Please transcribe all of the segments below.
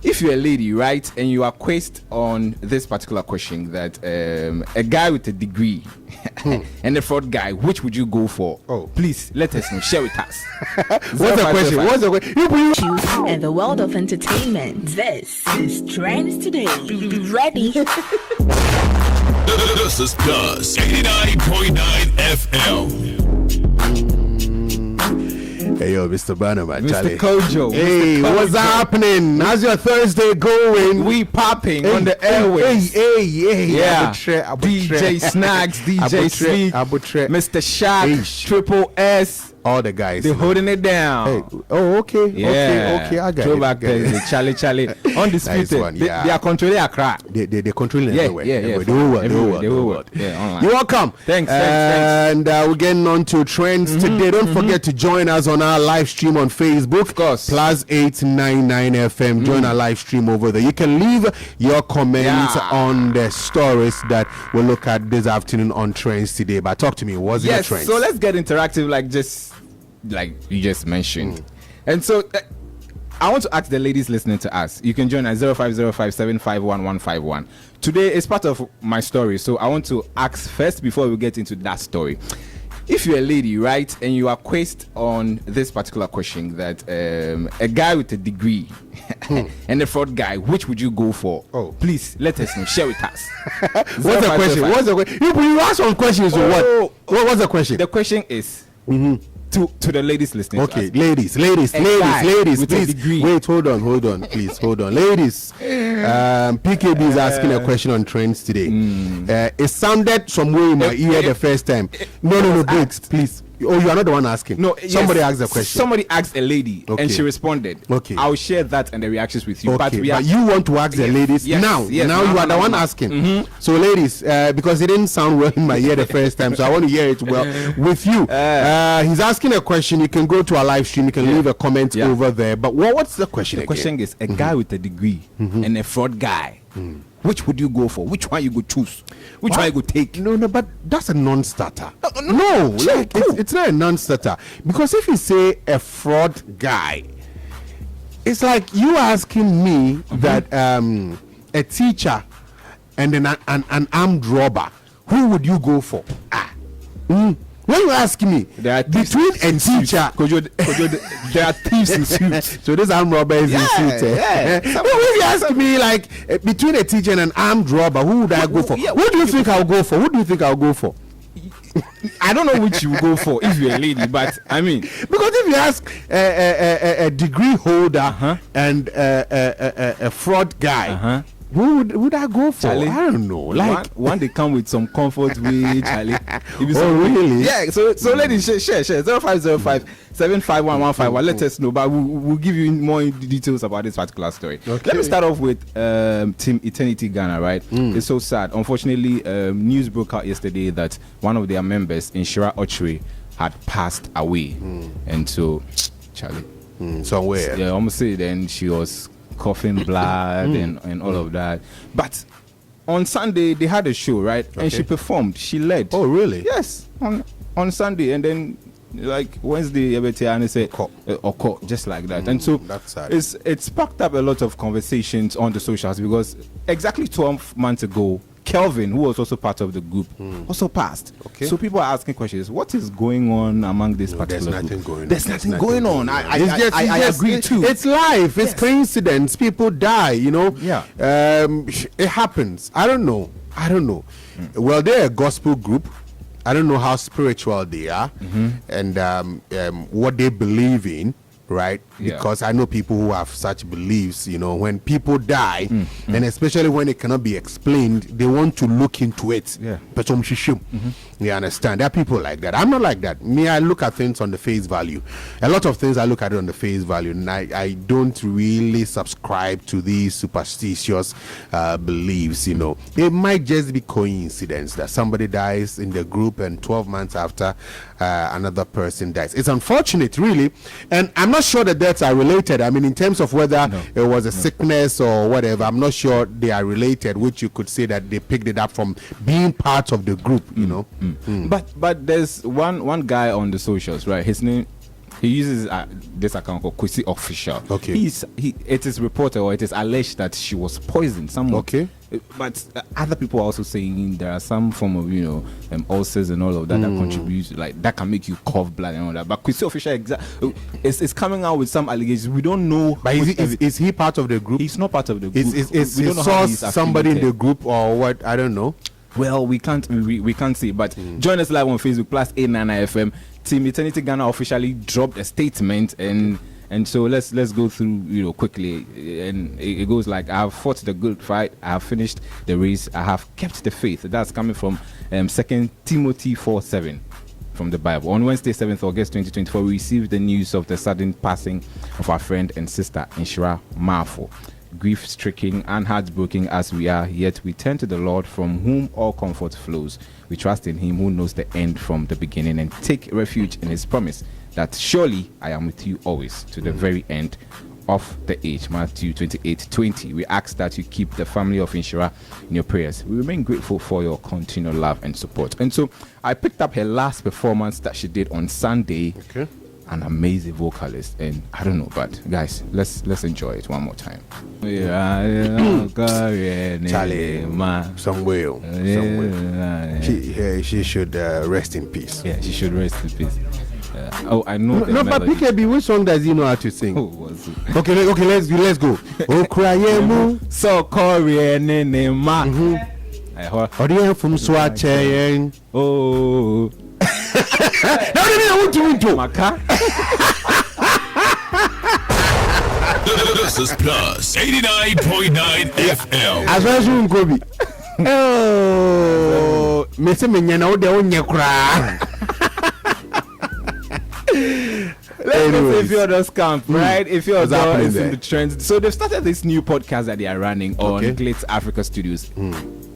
if you're a lady, right, and you are quizzed on this particular question that a guy with a degree and a fraud guy, which would you go for? Oh, please let us know. Share with us. What's the question? What's the question? In the world of entertainment, this is Trends Today. Be ready. This is PLUZZ 89.9 FM. Hey yo, Mr. Bannerman, Mr. Charlie. Kojo. Hey, what's happening? How's your Thursday going? We popping on the airways. Hey. Yeah. Abutre. DJ Snacks, DJ Sweet, Mr. Shaq, Triple S. All the guys. They're holding it down. Hey. Oh, okay. Yeah. Okay. I got Throwback it. Thursday. Charlie. Undisputed. Nice one, yeah. They are controlling Accra. They're controlling everywhere. Yeah. The whole world. Yeah, online. You're welcome. Thanks. And we're getting on to trends today. Don't forget to join us on our live stream on Facebook. Of course. PLUZZ 899 FM. Join our live stream over there. You can leave your comments on the stories that we'll look at this afternoon on trends today. But talk to me. What's in the trends? So let's get interactive, like you just mentioned. And so I want to ask the ladies listening to us. You can join at 0505-751-151. Today is part of my story, so I want to ask first before we get into that story. If you're a lady, right, and you are quizzed on this particular question that a guy with a degree and a fraud guy, which would you go for? Oh, please let us know. Share with us. What's the question? You ask some questions or what? What's the question? The question is to the ladies listening. Okay, to us. ladies, please. Wait, hold on, please, hold on. Ladies, PKB is asking a question on trends today. It sounded some way in my ear the first time. No, wait, please. Oh, you are not the one asking. No, somebody asked the question. Somebody asked a lady, and she responded. Okay, I'll share that and the reactions with you. Okay, but you want to ask the ladies now. Now you are the one asking. So, ladies, because it didn't sound well in my ear the first time, so I want to hear it well with you. He's asking a question. You can go to our live stream. You can leave a comment over there. But what's the question? The question is: a guy with a degree and a fraud guy. Which would you go for? Which one you go choose? Which one you go take? No, but that's a non-starter. No, like it's not a non-starter. Because if you say a fraud guy, it's like you asking me that a teacher and an armed robber, who would you go for? When you ask me between a teacher, there are thieves in suits. So this armed robber is in suits. When you ask me like between a teacher and an armed robber, who would I go for? Who do you think I'll go for? I don't know which you will go for if you're a lady, but I mean, because if you ask a degree holder and a fraud guy. Who would I go for? Charlie, I don't know. Like one they come with some comfort with Charlie. Really? Yeah. So ladies, share 0505-751-151. Let us know, but we'll give you more details about this particular story. Okay. Let me start off with Team Eternity Ghana. Right? It's so sad. Unfortunately, news broke out yesterday that one of their members, Nhyira Ocho, had passed away, and so Charlie, somewhere. Yeah, almost say then she was coughing blood and all of that. But on Sunday they had a show, right? Okay. And she performed. She led. Oh, really? Yes. On Sunday, and then like Wednesday, and say or just like that. And so that's sad. It sparked up a lot of conversations on the socials because exactly 12 months ago, Kelvin, who was also part of the group, also passed. Okay. So people are asking questions. What is going on among this particular group? There's nothing going on. I agree too. It's life. It's coincidence. People die, you know. Yeah. It happens. I don't know. Well, they're a gospel group. I don't know how spiritual they are and what they believe in. Right, because I know people who have such beliefs. You know, when people die, and especially when it cannot be explained, they want to look into it. But you understand? There are people like that. I'm not like that. Me, I look at things on the face value. A lot of things I look at it on the face value, and I don't really subscribe to these superstitious beliefs. You know, it might just be coincidence that somebody dies in the group, and 12 months after, another person dies. It's unfortunate, really, and I'm not sure the deaths are related. I mean, in terms of whether it was a sickness or whatever, I'm not sure they are related, which you could say that they picked it up from being part of the group, you know. But there's one guy on the socials, right? His name, He uses this account called Kwesi Official. Okay. It is reported or it is alleged that she was poisoned somewhat. Okay. But other people are also saying there are some form of ulcers and all of that that contributes, like that can make you cough blood and all that. But Kwesi Official is coming out with some allegations. We don't know. But is he part of the group? He's not part of the group. Is somebody in the group or what? I don't know. Well, we can't see. But join us live on Facebook +899 FM. Team Eternity Ghana officially dropped a statement, and so let's go through quickly, and it goes like, I have fought the good fight, I have finished the race, I have kept the faith. That's coming from 2 Timothy 4:7 from the Bible. On Wednesday, 7th August 2024, we received the news of the sudden passing of our friend and sister Nhyira Marfo. Grief-stricken and heartbroken as we are, yet we turn to the Lord, from whom all comfort flows. We trust in him who knows the end from the beginning, and take refuge in his promise that surely I am with you always to the very end of the age. Matthew 28:20. We ask that you keep the family of Nhyira in your prayers. We remain grateful for your continued love and support. And so I picked up her last performance that she did on Sunday. Okay. An amazing vocalist, and I don't know, but guys, let's enjoy it one more time. Charlie, somewhere. She should rest in peace. Yeah, she should rest in peace. I know. No, but PKB, which song does he know how to sing? Oh, what's it? Okay, let's go. Oh, cryemu. So Korean ma. Odiye from Swatchen. Oh. Maka. This is Plus 89.9 FM. As well as you Kobe. Oh, Mr. Minyana, what they own your cry. Let's go to Efia Odo's camp, right? Efia Odo is in there? the trends. So they've started this new podcast that they are running on Glitz Africa Studios.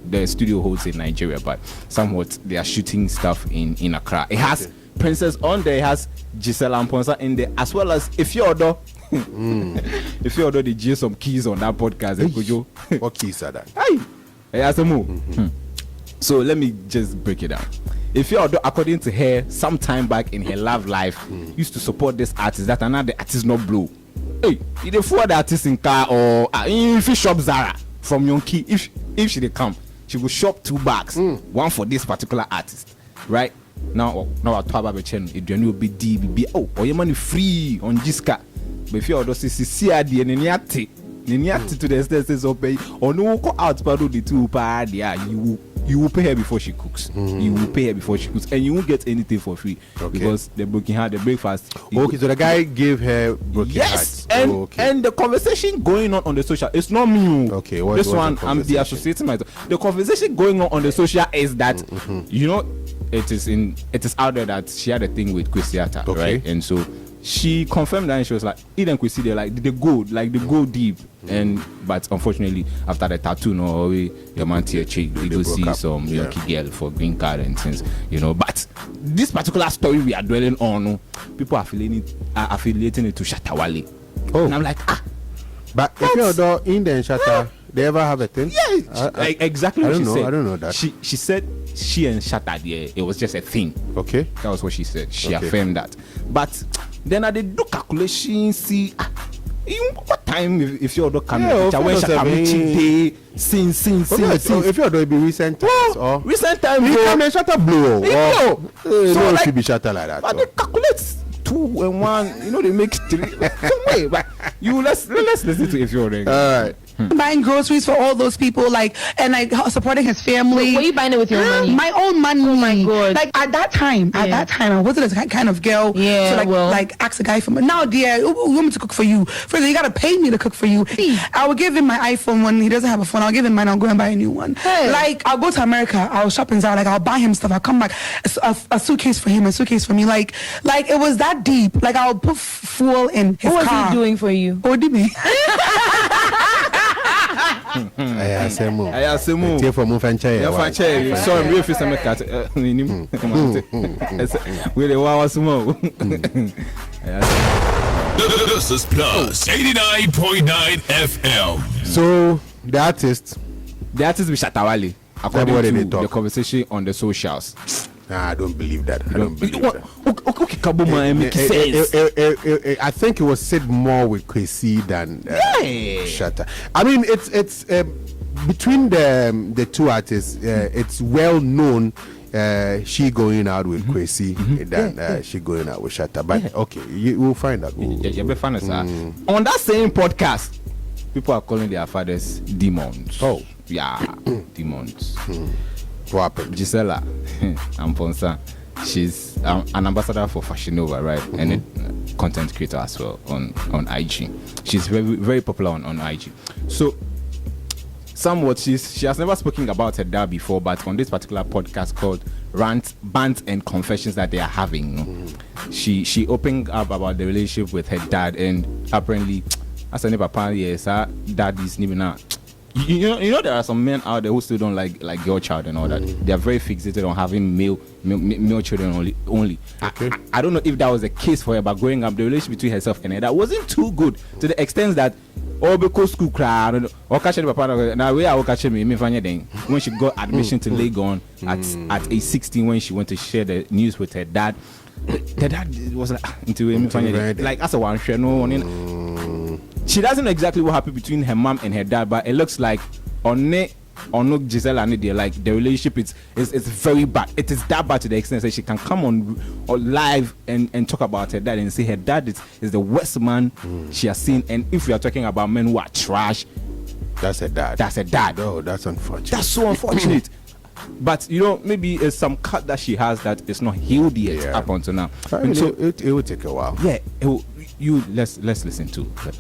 The studio holds in Nigeria, but somewhat they are shooting stuff in Accra. It has Princess on there, it has Gisela Amponsa in there, as well as Efia Odo. Efia Odo, they gave some keys on that podcast. What keys are that? Hey, so let me just break it down. Efia Odo, according to her, sometime back in her love life, used to support this artist that another artist not blow. Hey, if they forward the artist in car or if you shop Zara from Yonki, if she they come, she will shop 2 bags, one for this particular artist, right? Now I talk about the channel. It will be DBB. Oh, your money free on Jiska. But if you order see and to the extent says okay, or no go out but do the 2 bad, yeah, you will pay her before she cooks. You will pay her before she cooks, and you won't get anything for free because the broken heart, the breakfast. Okay, so the guy gave her broken yes, heart. And the conversation going on the social, it's not me. Okay, this one I'm the associating myself. The conversation going on the social is that it is out there that she had a thing with Kwesiata, right? And so she confirmed that, and she was like, Eden Kwesi, they go deep. But unfortunately, after the tattoo, your man tear cheek, we go see some Yankee girl for green card and things, But this particular story we are dwelling on, people are affiliating it to Shatta Wale. Oh, and I'm like, but if you're in the Shatta, they ever have a thing? Yeah, exactly. I don't know that. She said she and Shatta, it was just a thing. Okay, that was what she said. She affirmed that, but then I did do calculation, see what time if you're not coming, when Shatta reaching day, sing. If you're doing be recent times or recent time, he come and Shatta blow. So like, should be Shatta like that. But they calculate 2 and 1. They make 3. Wait, but let's listen to if you're already. All right. Buying groceries for all those people, and supporting his family. Were you buying it with your money? My own money. Oh my God! Like at that time, I wasn't the kind of girl. Yeah. So ask a guy for money. Now, dear, you want me to cook for you? First, you gotta pay me to cook for you. I will give him my iPhone when he doesn't have a phone. I'll give him mine. I'll go and buy a new one. Hey. I'll go to America. I'll shop in Zara. I'll buy him stuff. I'll come back, a suitcase for him, a suitcase for me. Like it was that deep. I'll put fuel in his car. What was he doing for you? Oh, did me? I asked him. Sorry, we feel some cat. We the wow small. This is Plus 89.9 FM. So the artist with Shatta Wale, according to the conversation on the socials. I don't believe that. I don't believe that. okay, Kabuma and make sense. I think it was said more with Kwesi than Shatta. I mean, it's between the two artists. It's well known. She going out with Kwesi than she going out with Shatta. But okay, we'll find out. You'll be fun, sir. On that same podcast, people are calling their fathers demons. Oh, yeah, demons. What happened? Gisela Amponsa, she's an ambassador for Fashion Nova, right? And a content creator as well on IG. She's very, very popular on IG. So, somewhat, she has never spoken about her dad before, but on this particular podcast called Rants, Bants, and Confessions that they are having, she opened up about the relationship with her dad, and apparently, as a papa, yes, her dad is living. You know there are some men out there who still don't like girl child and all that. They are very fixated on having male children only. Okay. I don't know if that was the case for her, but growing up, the relationship between herself and her dad wasn't too good, to the extent that because school crowd or catch the papa now where I will catch me when she got admission to Legon at age 16, when she went to share the news with her dad. The dad was like into like as a one share no. She doesn't know exactly what happened between her mom and her dad, but it looks like on Gisela and Nadia, like the relationship is very bad. It is that bad to the extent that she can come on live and talk about her dad and say her dad is the worst man she has seen. And if we are talking about men who are trash, that's her dad. That's her dad. Oh, that's unfortunate. That's so unfortunate. But maybe it's some cut that she has that is not healed yet up until now. I mean, so it will take a while. Yeah, let's listen to that.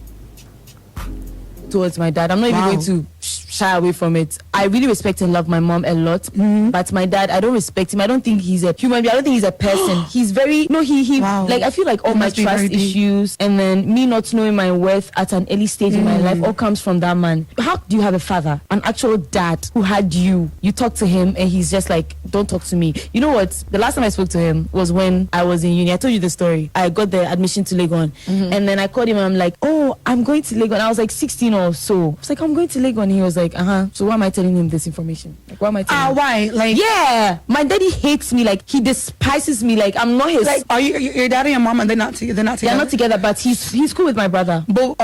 Towards my dad, I'm not even going to shy away from it. I really respect and love my mom a lot, but my dad, I don't respect him. I don't think he's a human being. I don't think he's a person. He's very like, I feel like all my trust issues and then me not knowing my worth at an early stage in my life all comes from that man. How do you have a father, an actual dad who had you talk to him and he's just like, don't talk to me? You know what, the last time I spoke to him was when I was in uni. I told you the story. I got the admission to Legon, and then I called him and I'm like, oh, I'm going to Legon. I was like 16 or so. I was like, I'm going to Legon. And he was like, so why am I telling him this information? Like, why am I telling him? Why? Like, yeah, my daddy hates me. Like, he despises me. Like, I'm not his. Like, are you your dad and your mom, and they're not together? They're not together, but he's cool with my brother. But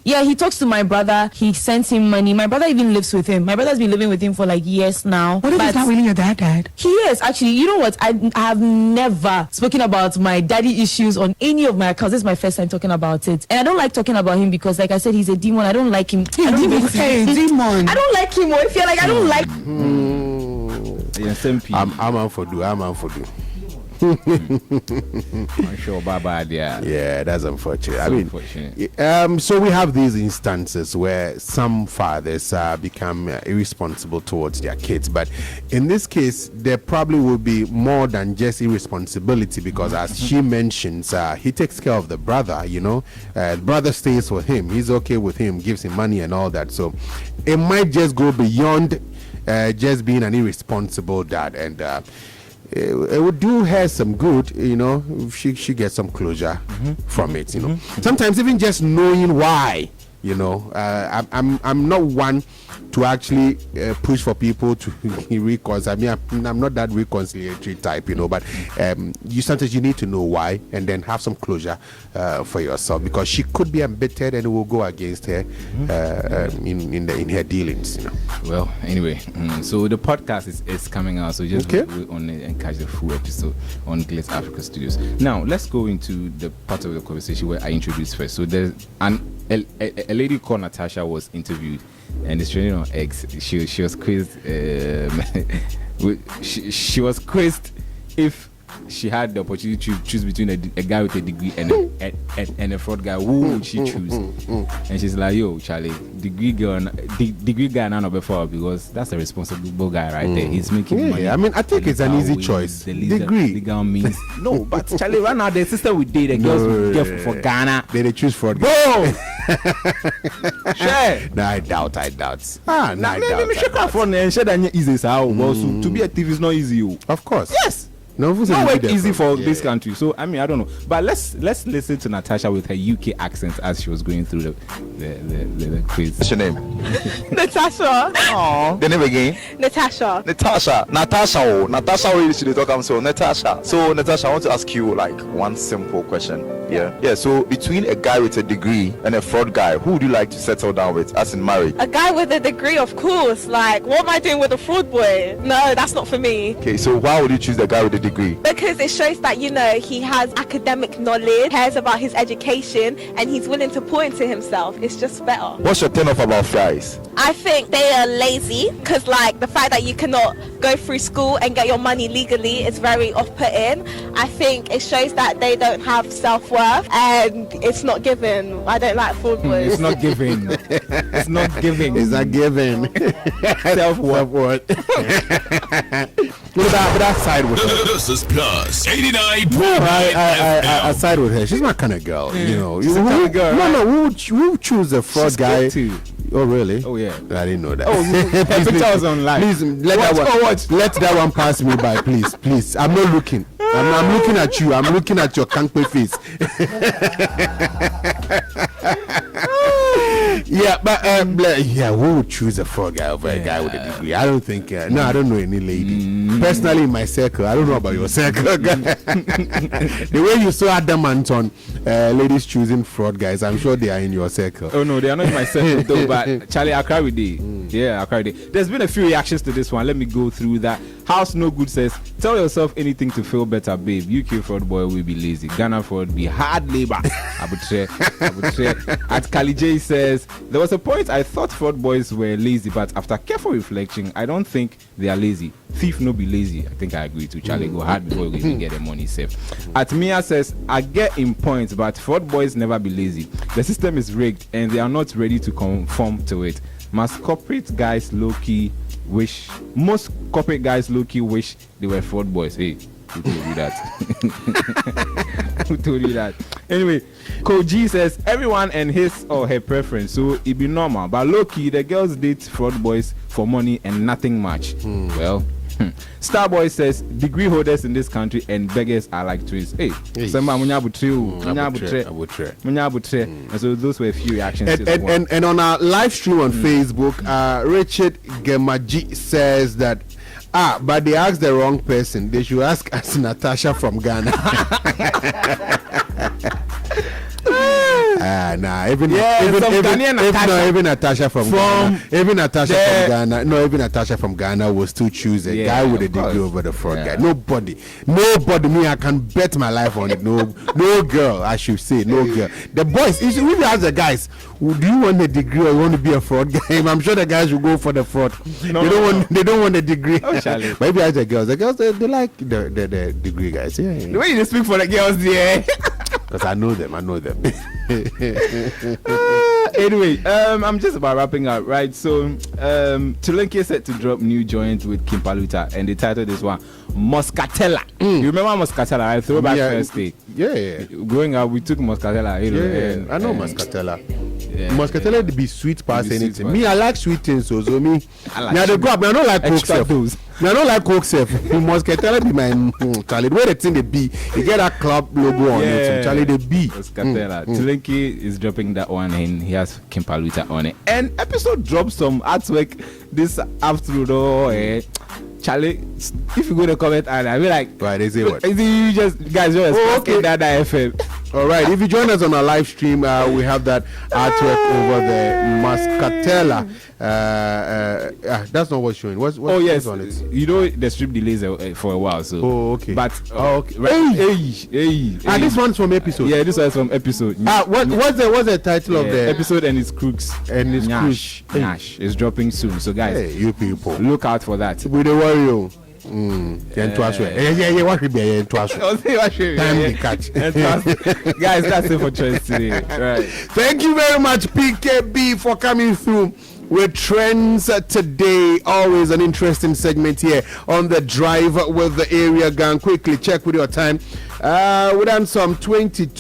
yeah, he talks to my brother. He sends him money. My brother even lives with him. My brother's been living with him for like years now. What if he's not really your dad? He is actually. You know what? I have never spoken about my daddy issues on any of my accounts. This is my first time talking about it, and I don't like talking about him because, like I said, he's a demon. I don't like him. Demon. I don't like him. Or if you're like, I don't like. I'm out for do. I'm sure bye there. Yeah, that's unfortunate. So unfortunate. So we have these instances where some fathers become irresponsible towards their kids, but in this case, there probably will be more than just irresponsibility, because as she mentions, he takes care of the brother. The brother stays with him. He's okay with him, gives him money and all that. So it might just go beyond just being an irresponsible dad, and it would do her some good, if she gets some closure from it, Sometimes even just knowing why, I'm not one to actually push for people to reconcile. I mean, I'm not that reconciliatory type, but sometimes you need to know why and then have some closure for yourself, because she could be embittered and it will go against her in her dealings. Well, anyway, so the podcast is coming out, so just wait on it and catch the full episode on Glitz Africa Studios. Now let's go into the part of the conversation where I introduced first. So there's a lady called Natasha was interviewed, and it's training on X. She was quizzed. She was quizzed if she had the opportunity to choose between a guy with a degree and a fraud guy. Who would she choose? And she's like, "Yo, Charlie, degree guy now before, because that's a responsible guy right there. He's making money." I mean, I think it's an easy choice. Degree. Legal means no, but Charlie, right now the system we date, the girls get for Ghana. They choose fraud guy. Boom. No, I doubt. Let me check out from there and share that easy. So to be a thief is not easy. Of course. Yes. No work easy for this country. So I mean, I don't know. But let's listen to Natasha with her UK accent as she was going through the quiz. What's your name? Natasha. Oh. The name again? Natasha. Natasha really should talk. So Natasha. So Natasha, I want to ask you like one simple question. Yeah. So between a guy with a degree and a fraud guy, who would you like to settle down with, as in marriage? A guy with a degree, of course. Like, what am I doing with a fraud boy? No, that's not for me. Okay, so why would you choose the guy with a degree? Because it shows that, you know, he has academic knowledge, cares about his education, and he's willing to pour into himself. It's just better. What's your turn off about fries? I think they are lazy because, like, the fact that you cannot go through school and get your money legally is very off-putting. I think it shows that they don't have self-worth and it's not given. I don't like fraud boys. It's not giving. It's not giving. It's not given. Self-worth. What about that side with her? This is Plus 89.9 I side with her. She's my kind of girl, you know. She's the kind of girl, No, who would choose a fraud She's guy? good too. Oh really? Oh yeah. I didn't know that. Oh, her picture was online. Please let that one pass me by, please. I'm not looking. I'm looking at you. I'm looking at your kankpe face. Yeah, but who would choose a fraud guy over a guy with a degree? I don't think. I don't know any lady. Personally, in my circle, I don't know about your circle. The way you saw adamant on ladies choosing fraud guys, I'm sure they are in your circle. Oh no, they are not in my circle though. But Charlie, I cry with day. Yeah, I cry with day. There's been a few reactions to this one. Let me go through that. House No Good says, tell yourself anything to feel better, babe. UK fraud boy will be lazy. Ghana fraud be hard labor. Abutre. At Kali J says, there was a point I thought fraud boys were lazy, but after careful reflection, I don't think they are lazy. Thief no be lazy. I think I agree to Charlie. Go hard before we even get the money safe. At Mia says, I get in points, but fraud boys never be lazy. The system is rigged and they are not ready to conform to it. Most corporate guys low-key wish they were fraud boys. Hey, who told you that? Who told you that? Anyway, Koji says everyone and his or her preference, so it be normal. But low-key, the girls date fraud boys for money and nothing much. Well, Starboy says degree holders in this country and beggars are like trees. Hey, and so those were a few reactions. And on our live stream on Facebook, Richard Gemaji says that but they asked the wrong person. They should ask us Natasha from Ghana. Even Natasha from Ghana. Even Natasha from Ghana will still choose a guy with a degree over the fraud guy. Nobody. Me, I can bet my life on it. No girl, I should say, no girl. The boys, if you ask the guys, do you want a degree or you want to be a fraud guy? I'm sure the guys will go for the fraud. They don't want a degree. Oh, Charlie. Maybe ask the girls. The girls they like the degree guys. Yeah. The way you speak for the girls, yeah. Because I know them. Anyway, I'm just about wrapping up, right? So, Tulenke is set to drop new joint with Kim Paluta, and the title is one Moscatella. You remember Moscatella, right? Throwback Thursday. Yeah. Growing up, we took Moscatella. I know Moscatella. Moscatella to be sweet past anything. Me, I like sweet things, so me. I don't like Coke stuff. I don't like Coke stuff. Moscatella be my Charlie. Where the thing they be, you get that club logo on it. Charlie, they be Moscatella. Tulenke is dropping that one, and he has Kim Paluta on it. And episode dropped some artwork this afternoon. Charlie, if you go to comment and I'll be like, right, they say what? You just guys just okay. That FM. All right, if you join us on our live stream, we have that artwork over there, Moscatella. That's not what's showing. What's yes, on it? You know the strip delays for a while, so. Oh, okay. But okay. Right. This one's from episode. Yeah, this one's from episode. What's the title of the episode? And it's Crooks. And it's Nash is dropping soon. So guys, you people, look out for that. With the warrior. What should be time to catch. Guys, that's it for choice today. Right. Thank you very much, PKB, for coming through with trends today. Always an interesting segment here on the drive with the area gang. Quickly check with your time. We done some 22.